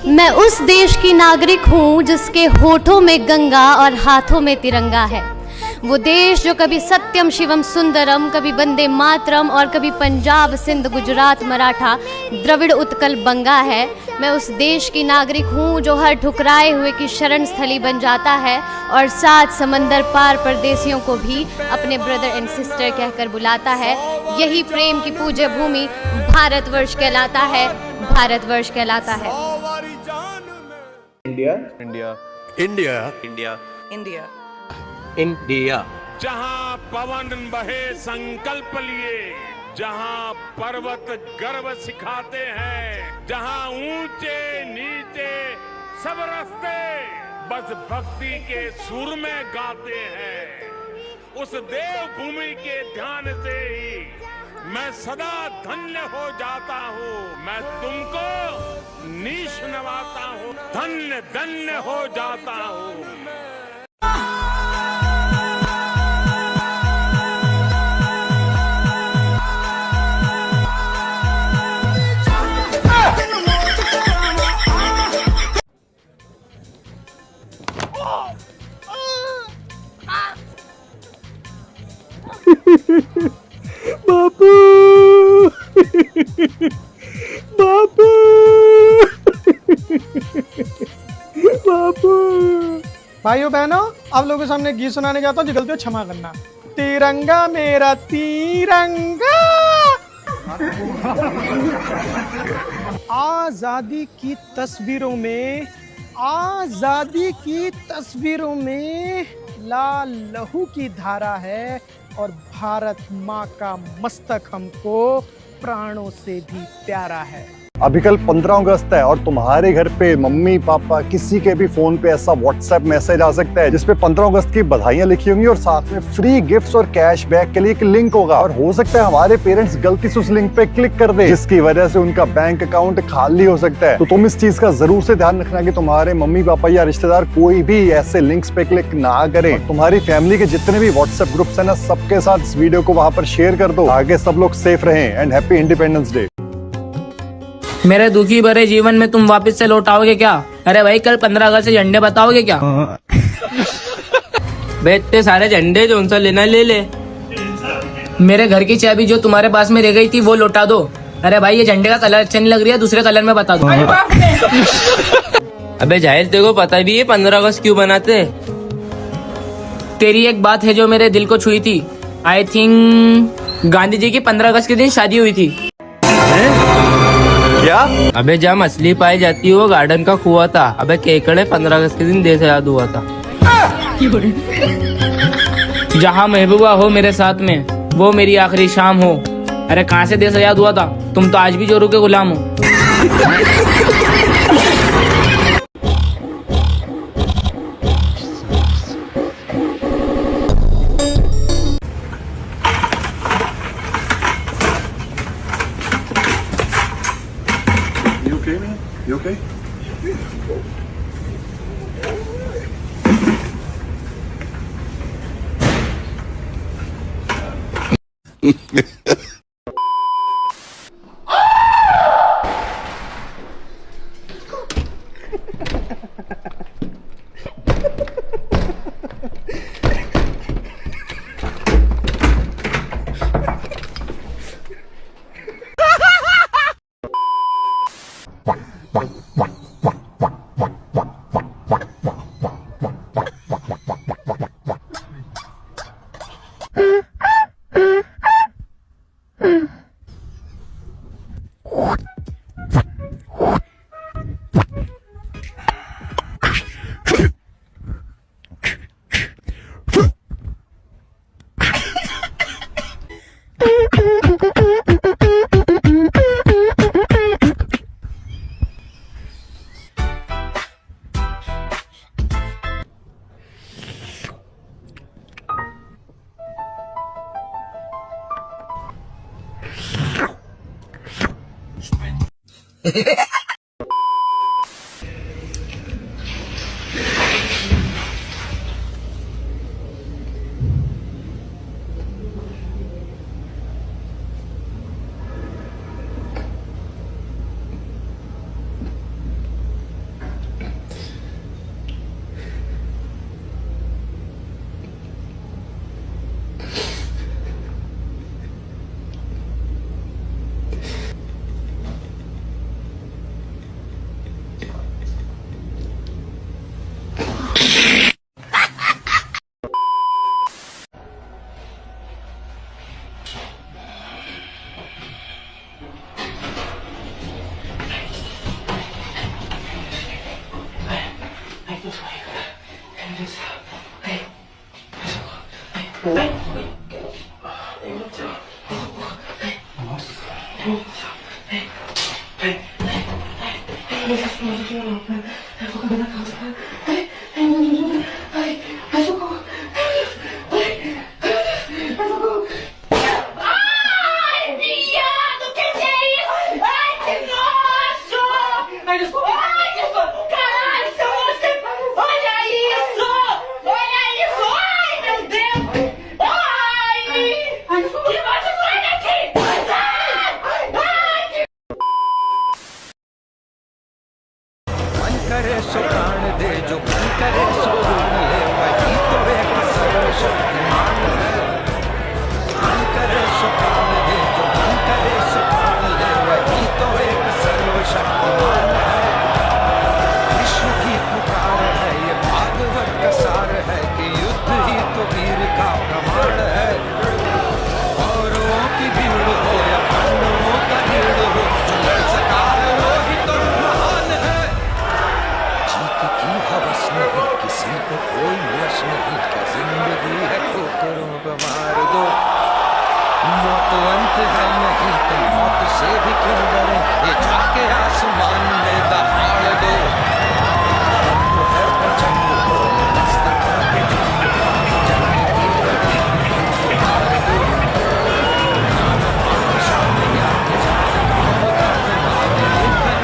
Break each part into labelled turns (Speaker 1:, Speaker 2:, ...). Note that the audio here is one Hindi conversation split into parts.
Speaker 1: मैं उस देश की नागरिक हूँ जिसके होठों में गंगा और हाथों में तिरंगा है। वो देश जो कभी सत्यम शिवम सुंदरम, कभी वंदे मातरम और कभी पंजाब सिंध गुजरात मराठा द्रविड़ उत्कल बंगा है। मैं उस देश की नागरिक हूँ जो हर ठुकराए हुए की शरण स्थली बन जाता है और 7 समंदर पार परदेसियों को भी अपने ब्रदर एंड सिस्टर कहकर बुलाता है। यही प्रेम की पूज्य भूमि भारतवर्ष कहलाता है, भारतवर्ष कहलाता है।
Speaker 2: India
Speaker 3: India
Speaker 4: India
Speaker 3: India
Speaker 4: India
Speaker 2: India
Speaker 5: जहां पवन बहे संकल्प लिए, जहां पर्वत गर्व सिखाते हैं, जहां ऊंचे नीचे सब रास्ते बस भक्ति के सुर में गाते हैं, उस देवभूमि के ध्यान से ही मैं सदा धन्य हो जाता हूँ। मैं तुमको नीश नवाता हूँ, धन्य धन्य हो जाता हूँ।
Speaker 2: बापू बापू बापू।
Speaker 6: भाइयों बहनों, आप लोगों के सामने गीत सुनाने जाता हूँ, जो गलती हो क्षमा करना। तिरंगा मेरा तिरंगा, आजादी की तस्वीरों में, आजादी की तस्वीरों में लाल लहू की धारा है और भारत माँ का मस्तक हमको प्राणों से भी प्यारा है।
Speaker 7: अभी कल 15 अगस्त है और तुम्हारे घर पे मम्मी पापा किसी के भी फोन पे ऐसा व्हाट्सएप मैसेज आ सकता है जिसपे 15 अगस्त की बधाइयां लिखी होंगी और साथ में फ्री गिफ्ट्स और कैशबैक के लिए एक लिंक होगा। और हो सकता है हमारे पेरेंट्स गलती से उस लिंक पे क्लिक कर दे, जिसकी वजह से उनका बैंक अकाउंट खाली हो सकता है। तो तुम इस चीज का जरूर से ध्यान रखना कि तुम्हारे मम्मी पापा या रिश्तेदार कोई भी ऐसे लिंक्स पे क्लिक ना करे। तुम्हारी फैमिली के जितने भी व्हाट्सएप ग्रुप्स है ना, सबके साथ इस वीडियो को वहां पर शेयर कर दो, आगे सब लोग सेफ रहें। And happy independence day.
Speaker 8: मेरे दुखी भरे जीवन में तुम वापस से लौट आओगे क्या? अरे भाई कल 15 अगस्त से झंडे बताओगे क्या? बे इतने सारे झंडे जो उनसे लेना ले ले। मेरे घर की चाबी जो तुम्हारे पास में रह गई थी वो लौटा दो। अरे भाई ये झंडे का कलर अच्छा नहीं लग रही है, दूसरे कलर में बता दो। अबे जाहिर तेरे को पता भी है 15 अगस्त क्यों बनाते? तेरी एक बात है जो मेरे दिल को छुई थी। आई थिंक गांधी जी की 15 अगस्त के दिन शादी हुई थी।
Speaker 7: क्या?
Speaker 8: अबे जहाँ मछली पाई जाती है वो गार्डन का कुआं था। अबे केकड़े 15 अगस्त के दिन देश आजाद हुआ था। जहाँ महबूबा हो मेरे साथ में, वो मेरी आखिरी शाम हो। अरे कहाँ से देश आजाद हुआ था? तुम तो आज भी जोरू के गुलाम हो।
Speaker 7: You okay?
Speaker 3: करे सो प्राण दे जो मन करे सो प्राण ले वही तो एक सर्वशक्तिमान है। मन करे सो प्राण दे जो मन करे सो प्राण ले वही तो एक सर्वशक्तिमान है। विश्व की पुकार है ये भागवत का सार है कि युद्ध ही तो वीर का प्रमाण है। औरों की भीड़ हो या पांडवों का भीड़ हो जो लड़ सका है वो ही तो महान है। जीत की हवस नहीं किसी को कोई वश नहीं क्या जिंदगी है ठोकरों पे मार दो। मौत अंत है नहीं तो मौत से भी क्यों डरे ये जाके आसमान में दहाड़ दो। है प्रचंड हो मस्तक के झुंड जंग की लड़ी मार दो।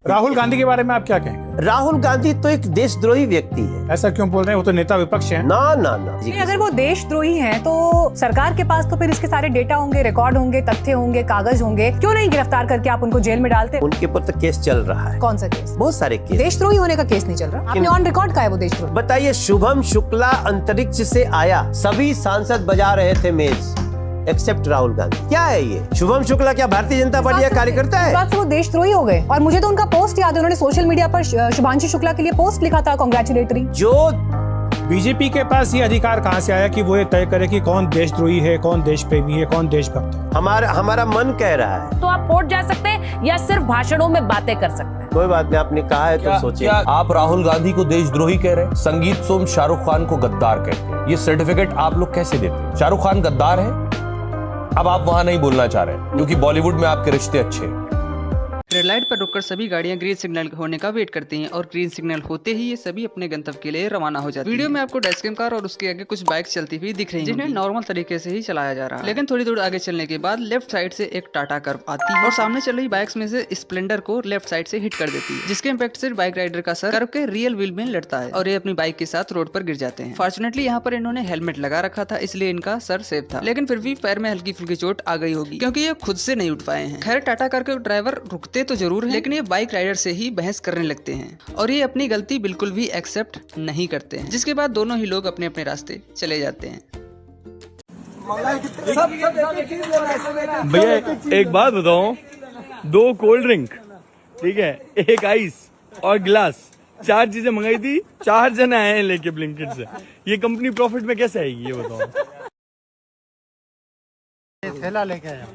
Speaker 4: राहुल गांधी के बारे में आप क्या कहेंगे?
Speaker 9: राहुल गांधी तो एक देशद्रोही व्यक्ति है।
Speaker 4: ऐसा क्यों बोल रहे हैं? वो तो नेता विपक्ष है।
Speaker 9: ना ना ना जी,
Speaker 10: अगर वो देशद्रोही हैं तो सरकार के पास तो फिर इसके सारे डेटा होंगे, रिकॉर्ड होंगे, तथ्य होंगे, कागज होंगे, क्यों नहीं गिरफ्तार करके आप उनको जेल में डालते?
Speaker 9: उनके ऊपर तो केस चल रहा है।
Speaker 10: कौन सा केस?
Speaker 9: बहुत सारे केस।
Speaker 10: देशद्रोही होने का केस नहीं चल रहा, आपने ऑन रिकॉर्ड कहा है वो देशद्रोही।
Speaker 9: बताइए, शुभम शुक्ला अंतरिक्ष से आया, सभी सांसद बजा रहे थे मेज एक्सेप्ट राहुल गांधी। क्या है ये? शुभम शुक्ला क्या भारतीय जनता पार्टी का कार्यकर्ता है?
Speaker 10: बात से वो देशद्रोही हो गए। और मुझे तो उनका पोस्ट याद है, उन्होंने सोशल मीडिया पर शुभांशु शुक्ला के लिए पोस्ट लिखा था, कांग्रेचुलेटरी।
Speaker 9: जो
Speaker 4: बीजेपी के पास ये अधिकार कहाँ से आया कि वो ये तय करे कि कौन देशद्रोही है, कौन देश प्रेमी है, कौन देशभक्त है?
Speaker 9: हमारा मन कह रहा है।
Speaker 11: तो आप कोर्ट जा सकते हैं या सिर्फ भाषणों में बातें कर सकते हैं?
Speaker 9: कोई बात नहीं, आपने कहा है तो सोचिए।
Speaker 12: आप राहुल गांधी को देशद्रोही कह रहे हैं? संगीत सोम शाहरुख खान को गद्दार कहते हैं। ये सर्टिफिकेट आप लोग कैसे देते हैं? शाहरुख खान गद्दार है? अब आप वहां नहीं बोलना चाह रहे क्योंकि बॉलीवुड में आपके रिश्ते अच्छे हैं।
Speaker 13: रेड लाइट पर रुककर सभी गाड़ियां ग्रीन सिग्नल होने का वेट करती हैं और ग्रीन सिग्नल होते ही ये सभी अपने गंतव्य के लिए रवाना हो जाती हैं। वीडियो में आपको डैशकैम कार और उसके आगे कुछ बाइक्स चलती हुई दिख रही हैं, जिन्हें नॉर्मल तरीके से ही चलाया जा रहा है। लेकिन थोड़ी दूर आगे चलने के बाद लेफ्ट साइड से एक टाटा कर्व आती है और सामने चल रही बाइक्स में से स्प्लेंडर को लेफ्ट साइड से हिट कर देती है, जिसके इम्पैक्ट से बाइक राइडर का सर कर्व के रियल व्हील में लड़ता है और ये अपनी बाइक के साथ रोड पर गिर जाते हैं। फॉर्चुनेटली यहाँ पर इन्होंने हेलमेट लगा रखा था, इसलिए इनका सर सेफ था, लेकिन फिर भी पैर में हल्की फुल्की चोट आ गई होगी क्योंकि ये खुद से नहीं उठ पाए हैं। खैर, टाटा कार के ड्राइवर रुकते तो जरूर है, लेकिन बाइक राइडर से ही बहस करने लगते हैं और ये अपनी गलती बिल्कुल भी एक्सेप्ट नहीं करते हैं, जिसके बाद दोनों ही लोग अपने अपने रास्ते चले जाते हैं।
Speaker 14: भैया एक बात बताओ, 2 कोल्ड ड्रिंक, ठीक है, 1 आइस और गिलास, 4 चीजें मंगाई थी, 4 जने आए हैं लेके ब्लिंकिट से। ये कंपनी प्रॉफिट में कैसे आएगी ये बताओ?
Speaker 6: थैला लेके आया।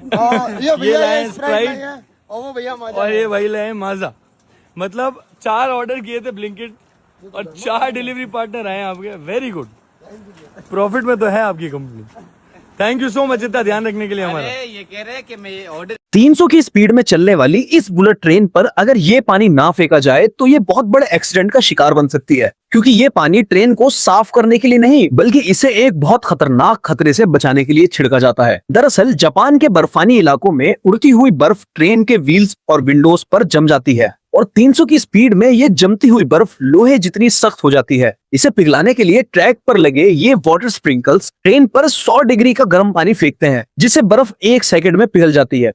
Speaker 14: ये लाए स्प्राइट और ये भाई लाए माजा। मतलब 4 ऑर्डर किए थे ब्लिंकिट और 4 डिलीवरी पार्टनर आए आपके। वेरी गुड, प्रॉफिट में तो है आपकी company. Thank you so much इतना ध्यान रखने के लिए हमारा।
Speaker 3: ये कह रहे हैं कि मैं ऑर्डर
Speaker 15: 300 की स्पीड में चलने वाली इस बुलेट ट्रेन पर अगर ये पानी ना फेंका जाए तो ये बहुत बड़े एक्सीडेंट का शिकार बन सकती है, क्योंकि ये पानी ट्रेन को साफ करने के लिए नहीं बल्कि इसे एक बहुत खतरनाक खतरे से बचाने के लिए छिड़का जाता है। दरअसल जापान के बर्फानी इलाकों में उड़ती हुई बर्फ ट्रेन के व्हील्स और विंडोज पर जम जाती है और 300 की स्पीड में ये जमती हुई बर्फ लोहे जितनी सख्त हो जाती है। इसे पिघलाने के लिए ट्रैक पर लगे ये वाटर स्प्रिंकल्स ट्रेन पर 100 डिग्री का गर्म पानी फेंकते हैं, जिससे बर्फ 1 सेकंड में पिघल जाती है।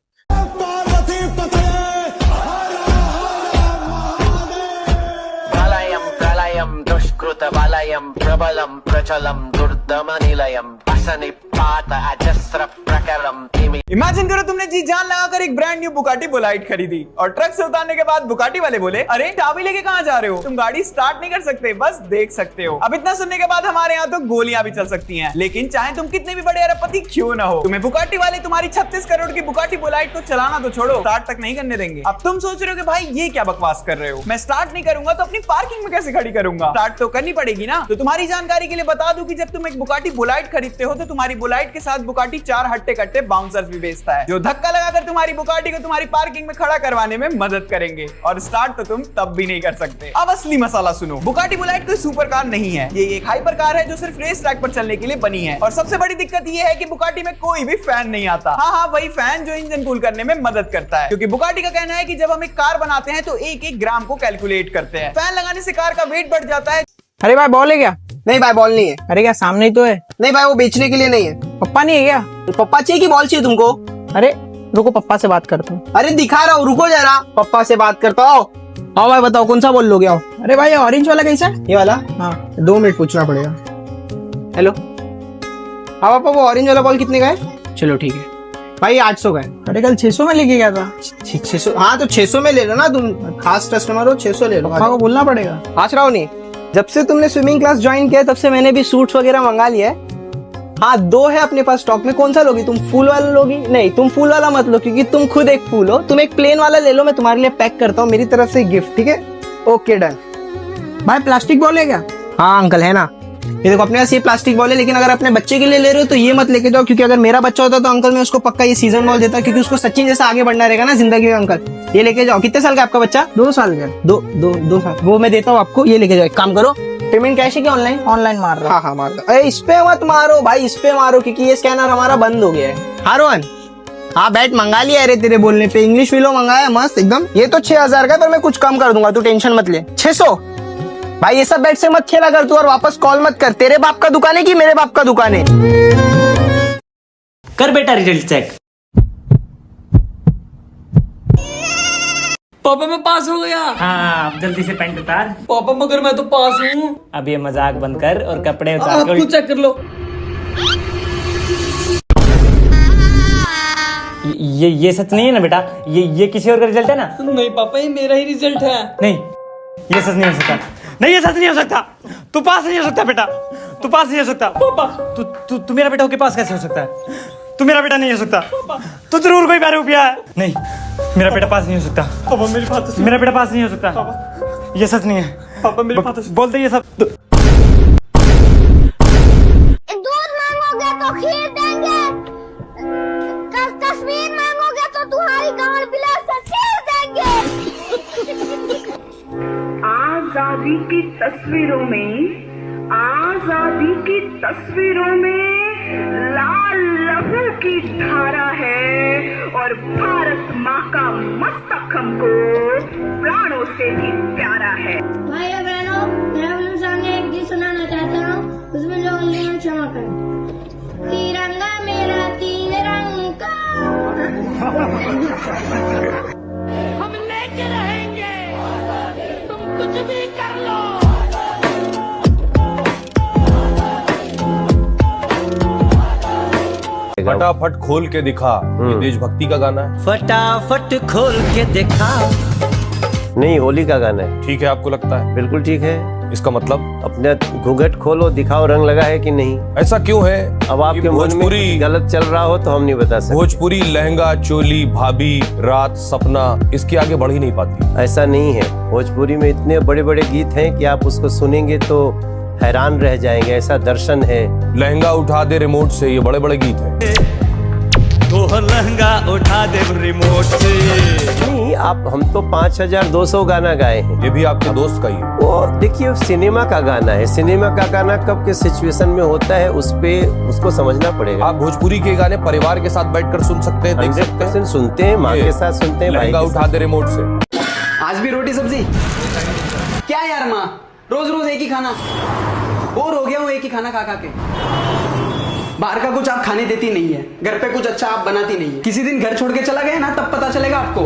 Speaker 3: दुष्कृतबलयं प्रबलं प्रचलं दुर्दमनिलयं असनिपात अजस्र प्रकरं तिमि।
Speaker 16: इमेजिन करो तुमने जी जान लगाकर एक ब्रांड न्यू बुगाटी बुलाइट खरीदी और ट्रक से उतारने के बाद बुगाटी वाले बोले, अरे चाबी लेके कहाँ जा रहे हो? तुम गाड़ी स्टार्ट नहीं कर सकते, बस देख सकते हो। अब इतना सुनने के बाद हमारे यहाँ तो गोलियां भी चल सकती हैं, लेकिन चाहे तुम कितने भी बड़े अरबपति क्यों ना हो, तुम्हें बुगाटी वाले तुम्हारी 36 करोड़ की बुगाटी बुलाइट को चलाना तो छोड़ो, स्टार्ट तक नहीं करने देंगे। अब तुम सोच रहे हो कि भाई ये क्या बकवास कर रहे हो, मैं स्टार्ट नहीं करूंगा तो अपनी पार्किंग में कैसे खड़ी करूंगा? स्टार्ट तो करनी पड़ेगी ना। तो तुम्हारी जानकारी के लिए बता दूं कि जब तुम एक बुगाटी बुलाइट खरीदते हो हो तो तुम्हारी बुलाइट के साथ बुगाटी 4 हट्टे कट्टे बाउंसर्स भी बेचता है, जो धक्का लगाकर तुम्हारी बुगाटी को तुम्हारी पार्किंग में खड़ा करवाने में मदद करेंगे, और स्टार्ट तो तुम तब भी नहीं कर सकते। अब असली मसाला सुनो, बुगाटी बुलाइट कोई सुपर कार नहीं है, ये एक हाइपर कार है जो सिर्फ रेस ट्रैक पर चलने के लिए बनी है। और सबसे बड़ी दिक्कत ये है कि बुगाटी में कोई भी फैन नहीं आता। हाँ, वही फैन जो इंजन कूल करने में मदद करता है, क्योंकि बुगाटी का कहना है कि जब हम एक कार बनाते हैं तो एक एक ग्राम को कैलकुलेट करते हैं। फैन लगाने से कार का वेट बढ़ जाता है।
Speaker 17: अरे भाई बॉल है क्या? नहीं भाई बॉल नहीं है। अरे क्या सामने ही तो है? नहीं भाई वो बेचने के लिए नहीं है। पप्पा नहीं है क्या? तो पप्पा चाहिए कि बॉल चाहिए तुमको? अरे रुको पप्पा से बात करता हूँ। अरे दिखा रहा हूँ, रुको जरा, पप्पा से बात करता हूँ। आओ भाई बताओ कौन सा बॉल लोगे? आओ। अरे भाई ऑरेंज वाला कैसा है? ये वाला? हाँ 2 मिनट पूछना पड़ेगा। हेलो हाँ पापा, वो ऑरेंज वाला बॉल कितने का है? चलो ठीक है भाई 800 का है। अरे कल 600 में लेके गया था। 600? हाँ तो 600 में ले लो ना, तुम खास कस्टमर हो, 600 ले लो। पापा को बोलना पड़ेगा। आज राव नहीं, जब से तुमने स्विमिंग क्लास ज्वाइन किया तब से मैंने भी सूट्स वगैरह मंगा लिया है। हाँ 2 है अपने पास स्टॉक में। कौन सा लोगी तुम? फूल वाला लोगी? नहीं तुम फूल वाला मत लो, क्योंकि तुम खुद एक फूल हो। तुम एक प्लेन वाला ले लो, मैं तुम्हारे लिए पैक करता हूँ, मेरी तरफ से गिफ्ट, ठीक है? Okay done. भाई प्लास्टिक बॉल है क्या? हाँ अंकल है ना। ये देखो अपने पास ये प्लास्टिक बॉल है, लेकिन अगर अपने बच्चे के लिए ले रहे हो तो ये मत लेके जाओ, क्योंकि अगर मेरा बच्चा होता तो अंकल मैं उसको पक्का ये सीजन बॉल देता, क्योंकि उसको सचिन जैसा आगे बढ़ना रहेगा ना जिंदगी में। अंकल ये लेके जाओ। कितने साल का आपका बच्चा? 2 साल का। 2 साल। वो मैं देता हूँ आपको, ये लेके जाओ। एक काम करो, पेमेंट कैश है क्या ऑनलाइन? ऑनलाइन मार रहा। हाँ मार रहा। अरे इस पे मत मारो भाई, इस पे मारो, क्योंकि ये स्कैनर हमारा बंद हो गया है। हाँ रोहन, हाँ बैट मंगा लिया। अरे तेरे बोलने पे इंग्लिश विलो मंगाया मस्त एकदम। ये तो 6000 का, पर मैं कुछ कम कर दूंगा, तू टेंशन मत ले। 600 भाई ये सब बैट से मत खेला कर तू, और वापस कॉल मत कर। तेरे बाप का दुकान है कि मेरे बाप का दुकान है?
Speaker 8: कर बेटा रिजल्ट चेक।
Speaker 13: पापा मैं पास हो गया।
Speaker 8: हाँ अब जल्दी से पैंट उतार।
Speaker 13: पापा मगर मैं तो पास हूँ।
Speaker 8: अब ये मजाक बंद कर और कपड़े उतार
Speaker 13: आप खुद चेक कर लो।
Speaker 8: ये सच नहीं है ना बेटा? ये किसी और का रिजल्ट है ना?
Speaker 13: नहीं पापा, ये मेरा ही रिजल्ट है।
Speaker 8: नहीं ये सच नहीं हो सकता। नहीं ये सच नहीं हो सकता। तू पास नहीं हो सकता बेटा, तू पास नहीं हो सकता। पापा तू मेरा बेटा होके पास कैसे हो सकता है? तू मेरा बेटा नहीं हो सकता। तू जरूर कोई बेवकूफिया है। नहीं मेरा बेटा पास नहीं हो सकता।
Speaker 13: पापा मेरी बात तो सुन।
Speaker 8: मेरा बेटा पास नहीं हो सकता। ये सच नहीं है।
Speaker 13: पापा मेरी बात तो सुन।
Speaker 8: बोलते ये सब।
Speaker 1: दूध मांगोगे तो खीर देंगे, तस्वीर मांगोगे तो तुम्हारी गांड बिला से चीर देंगे।
Speaker 18: आजादी की तस्वीरों में, आजादी की तस्वीरों में लाल लहू की धारा है, और भारत माँ का मस्तक हमको प्राणों से भी प्यारा है।
Speaker 1: भाई बहनों, मैं अपने सामने एक गीत सुनाना चाहता हूँ, उसमें लोग नियम क्षमा करें। तिरंगा मेरा 3 रंग का,
Speaker 18: हम लेके रहेंगे, तुम कुछ भी कर लो।
Speaker 12: फटाफट खोल के दिखा, ये देशभक्ति का गाना है।
Speaker 9: फटाफट खोल के दिखा, नहीं होली का गाना है।
Speaker 12: ठीक है आपको लगता है?
Speaker 9: बिल्कुल ठीक है।
Speaker 12: इसका मतलब
Speaker 9: अपने घूंघट खोलो, दिखाओ रंग लगा है कि नहीं।
Speaker 12: ऐसा क्यों है?
Speaker 9: अब आपके मन में गलत चल रहा हो तो हम नहीं बता सकते।
Speaker 12: भोजपुरी लहंगा, चोली, भाभी, रात, सपना, इसके आगे बढ़ ही नहीं पाती।
Speaker 9: ऐसा नहीं है, भोजपुरी में इतने बड़े बड़े गीत हैं कि आप उसको सुनेंगे तो हैरान रह जाएंगे, ऐसा दर्शन है।
Speaker 12: लहंगा उठा दे रिमोट से, ये बड़े बड़े गीत हैं।
Speaker 3: तो लहंगा उठा दे रिमोट से।
Speaker 9: नहीं आप, हम तो 5200 गाना गाए हैं।
Speaker 12: ये भी आपके दोस्त का ही है।
Speaker 9: वो देखिए सिनेमा का गाना है, सिनेमा का गाना कब के सिचुएशन में होता है उस पे उसको समझना पड़ेगा।
Speaker 12: आप भोजपुरी के गाने परिवार के साथ बैठकर सुन सकते हैं, देख सकते हैं।
Speaker 9: सुनते हैं, माँ के साथ सुनते हैं,
Speaker 12: लहंगा उठा दे रिमोट से।
Speaker 17: आज भी रोटी सब्जी? क्या यार माँ, रोज रोज एक ही खाना, बोर हो गया हूँ एक ही खाना खा खा के। बाहर का कुछ आप खाने देती नहीं है, घर पे कुछ अच्छा आप बनाती नहीं है। किसी दिन घर छोड़ के चला गया ना, तब पता चलेगा आपको।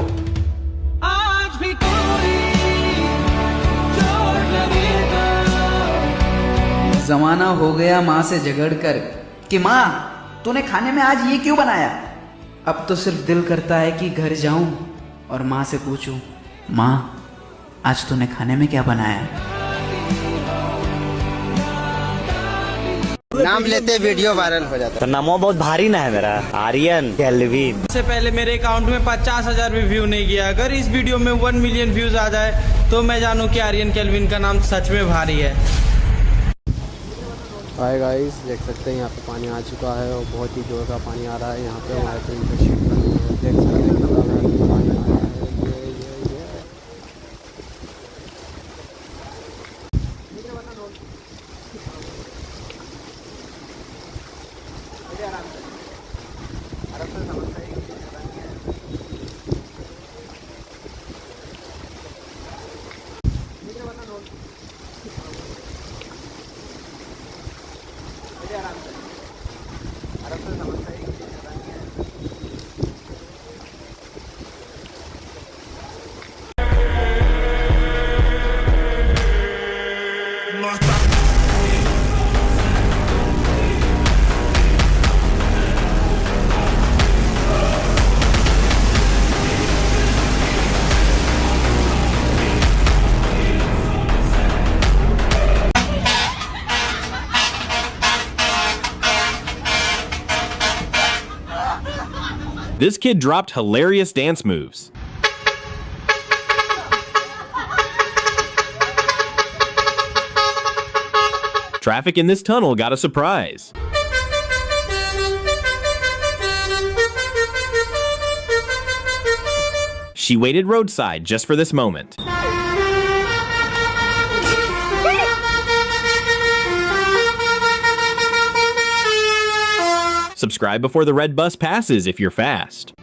Speaker 3: आज भी कोई जोर लगेगा।
Speaker 17: जमाना हो गया माँ से झगड़ कर कि माँ तूने खाने में आज ये क्यों बनाया। अब तो सिर्फ दिल करता है कि घर जाऊं और माँ से पूछूं, माँ आज तूने खाने में क्या बनाया।
Speaker 19: नाम लेते वीडियो वायरल हो जाता है।
Speaker 8: तो नामो बहुत भारी ना है मेरा, आर्यन कैल्विन।
Speaker 13: सबसे पहले मेरे अकाउंट में 50,000 भी व्यू नहीं किया। अगर इस वीडियो में 1 मिलियन व्यूज आ जाए तो मैं जानूं कि आर्यन कैल्विन का नाम सच में भारी है।
Speaker 20: हाय गाइस, देख सकते हैं यहाँ पे पानी आ चुका है और बहुत ही जोर का पानी आ रहा है यहाँ पे। हमारे ट्रेन पे शिफ्ट बनी हुई है, देख सकते हैं कितना भयानक पानी आ रहा है। ये
Speaker 21: This kid dropped hilarious dance moves. Traffic in this tunnel got a surprise. She waited roadside just for this moment. Subscribe before the red bus passes if you're fast.